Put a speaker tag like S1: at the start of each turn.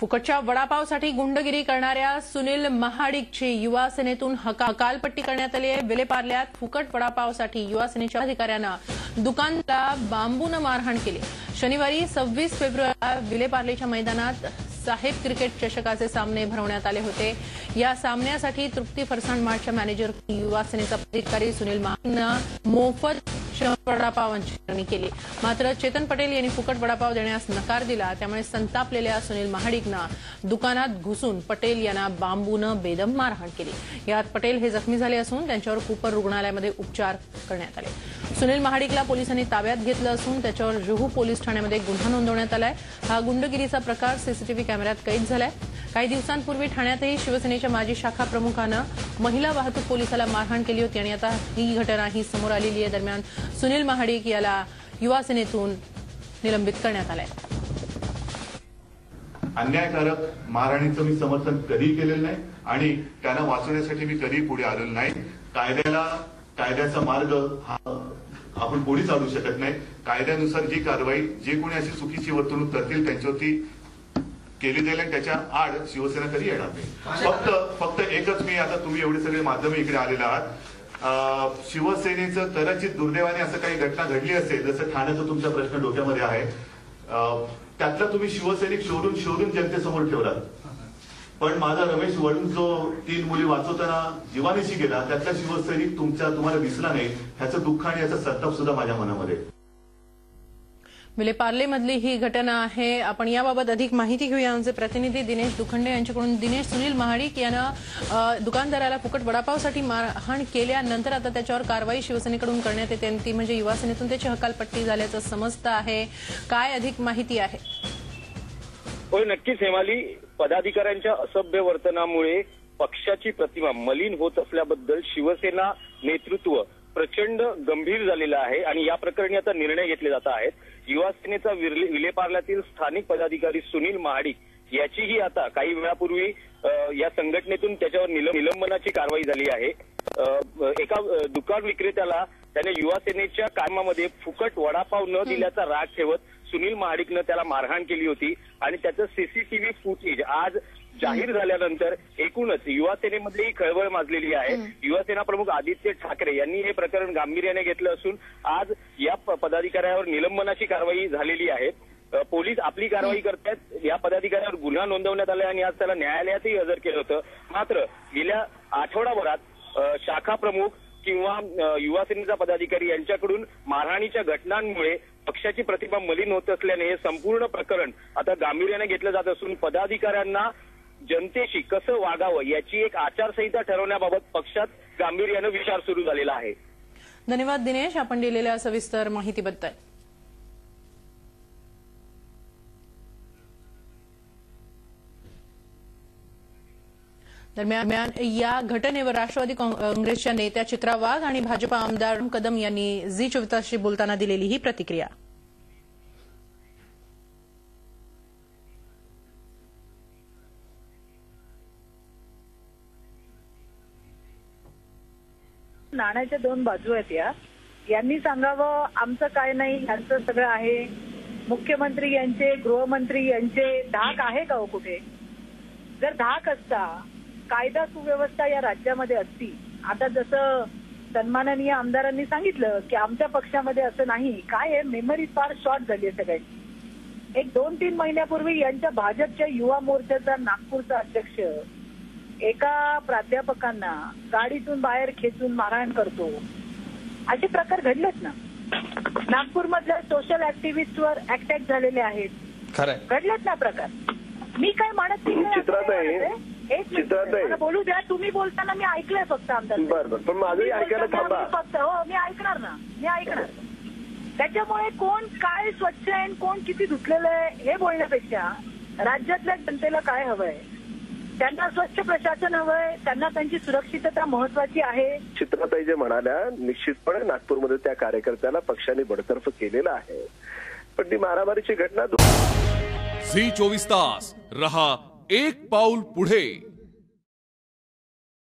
S1: फुकटच्या वडापावसाठी गुंडगिरी करणाऱ्या सुनील महाडिकची युवा सेनेतून हकालपट्टी करण्यात आली आहे। विलेपार्ल्यात फुकट वडापावसाठी युवा सेनेच्या अधिकाऱ्यांना दुकानला बांबूने मारहाण केली। शनिवारी 26 फेब्रुवारीला विलेपार्लेच्या मैदानात साहेब क्रिकेट चषकाचे सामने भरवण्यात आले होते। या सामन्यासाठी तृप्ती फरसाण मार्टच्या मॅनेजर युवा सेनेचा अधिकारी सुनील महाडिकने मोफत वडापावांची मागणी केली, मात्र चेतन पटेल यांनी फुकट वडापाव देण्यास नकार दिला। त्यामुळे संतापलेल्या सुनील महाडिकने दुकानात घुसून पटेल यांना बांबूने बेदम मारहाण केली। यात पटेल हे जखमी झाले असून त्यांच्यावर कूपर रुग्णालयामध्ये उपचार करण्यात आले। सुनील महाडिकला पोलिसांनी ताब्यात घेतलं असून त्याच्यावर जुहू पोलीस ठाण्यामध्ये गुन्हा नोंदवण्यात आलाय। हा गुंडगिरीचा प्रकार सीसीटीव्ही कॅमेऱ्यात कैद झालाय। काही दिवसांपूर्वी ठाण्यातही शिवसेनेच्या माजी शाखा प्रमुखानं महिला वाहतूक पोलिसाला मारहाण केली होती आणि आता ही घटनाही समोर आलेली आहे। दरम्यान सुनील महाडिक याला युवा सेनेतून निलंबित करण्यात आलंय।
S2: अन्यायकारक मारहाणीचं मी समर्थन कधी केलेलं नाही आणि त्यांना वाचवण्यासाठी मी कधी पुढे आलेलो नाही। कायद्याचा मार्ग हा आपण पुढे चालू शकत नाही। कायद्यानुसार जी कारवाई जे कोणी अशी चुकीची वर्तणूक करतील त्यांच्यावरती केली जाईल आणि त्याच्या आड शिवसेना कधी येणार नाही। फक्त एकच मी आता तुम्ही एवढे सगळे माध्यम इकडे आलेले आहात, शिवसेनेचं कदाचित दुर्दैवाने असं काही घटना घडली असेल, जसं ठाण्याचा तुमचा प्रश्न डोक्यामध्ये आहे, त्यातला तुम्ही शिवसैनिक शोधून जनतेसमोर ठेवलात, पण माझा रमेश वळून जो 3 मुली वाचवताना जीवानिशी गेला त्यातला शिवसैनिक तुम्हाला दिसला नाही, ह्याचं दुःख आणि याचा संताप सुद्धा माझ्या मनामध्ये।
S1: विलेपार्लेमधली ही घटना आहे। आपण याबाबत अधिक माहिती घेऊया। आमचे प्रतिनिधी दिनेश दुखंडे यांच्याकडून। दिनेश, सुनील महाडिक यानं दुकानदाराला फुकट वडापावसाठी मारहाण केल्यानंतर आता त्याच्यावर कारवाई शिवसेनेकडून करण्यात येते, ती म्हणजे युवा सेनेतून त्याची हकालपट्टी झाल्याचं समजतं आहे। काय अधिक माहिती आहे?
S3: होय, नक्कीच हेमाली, पदाधिकाऱ्यांच्या असभ्य वर्तनामुळे पक्षाची प्रतिमा मलिन होत असल्याबद्दल शिवसेना नेतृत्व प्रचंड गंभीर झालेलं आहे आणि या प्रकरणी आता निर्णय घेतले जात आहेत। युवा सेनेचा विलेपार्ल्यातील स्थानिक पदाधिकारी सुनील महाडिक याचीही आता काही वेळापूर्वी या संघटनेतून त्याच्यावर निलंबनाची कारवाई झाली आहे। एका दुकान विक्रेत्याला त्याने युवा सेनेच्या कामामध्ये फुकट वडापाव न दिल्याचा राग ठेवत सुनील महाडिकनं त्याला मारहाण केली होती आणि त्याचं सीसीटीव्ही फुटेज आज जाहीर झाल्यानंतर एकूणच युवा सेनेमधली खळबळ माजलेली आहे। युवा सेना प्रमुख आदित्य ठाकरे यांनी हे प्रकरण गांभीर्याने घेतलं असून आज या पदाधिकाऱ्यावर निलंबनाची कारवाई झालेली आहे। पोलीस आपली कारवाई करतायत। या पदाधिकाऱ्यावर गुन्हा नोंदवण्यात आला आणि आज त्याला न्यायालयातही हजर केलं होतं। मात्र गेल्या आठवडाभरात शाखा प्रमुख किंवा युवा सेनेचा पदाधिकारी यांच्याकडून मारहाणीच्या घटनांमुळे पक्षाची प्रतिमा मलिन होत असल्याने हे संपूर्ण प्रकरण आता गांभीर्याने घेतलं जात असून पदाधिकाऱ्यांना जनतेशी कसं वागावं याची एक आचारसंहिता ठरवण्याबाबत पक्षात गांभीर्याने विचार सुरू झालेला आहे।
S1: धन्यवाद दिनेश, आपण दिलेल्या सविस्तर माहितीबद्दल। दरम्यान या घटनेवर राष्ट्रवादी काँग्रेसच्या नेत्या चित्रा वाघ आणि भाजपा आमदार कदम यांनी झी 24शी बोलताना दिलेली ही प्रतिक्रिया।
S4: नाण्याच्या 2 बाजू आहेत। यांनी सांगावं आमचं काय नाही, यांचं सगळं आहे। मुख्यमंत्री यांचे, गृहमंत्री यांचे धाक आहे का हो कुठे? जर धाक असता, कायदा सुव्यवस्था या राज्यामध्ये असती, आता जसं सन्माननीय आमदारांनी सांगितलं की आमच्या पक्षामध्ये असं नाही, काय आहे, मेमरी फार शॉर्ट झाली आहे सगळ्यांची। एक 2-3 महिन्यापूर्वी यांच्या भाजपच्या युवा मोर्चाचा नागपूरचा अध्यक्ष एका प्राध्यापकांना गाडीतून बाहेर खेचून मारहाण करतो, असे प्रकार घडलेत ना। नागपूरमधल्या सोशल ऍक्टिव्हिस्टवर अटॅक झालेले आहेत, घडलेत ना प्रकार। मी काय म्हणत नाही, बोलू द्या, तुम्ही बोलताना मी ऐकलंय फक्त आमदार।
S3: पण माझंही ऐकायला थांबा
S4: फक्त। हो, मी ऐकणार ना, मी ऐकणार। त्याच्यामुळे कोण काय स्वच्छ आहे, कोण किती धुतलेलं आहे हे बोलण्यापेक्षा राज्यातल्या जनतेला काय हवंय, त्यांना स्वच्छ प्रशासन हवंय, त्यांना त्यांची सुरक्षितता महत्वाची आहे।
S5: चित्राताई जे म्हणाल्या, निश्चितपणे नागपूरमध्ये त्या कार्यकर्त्याला पक्षाने बडतर्फ केलेलं आहे, पण ती मारामारीची घटना।
S6: झी 24 तास रहा एक पाऊल पुढे।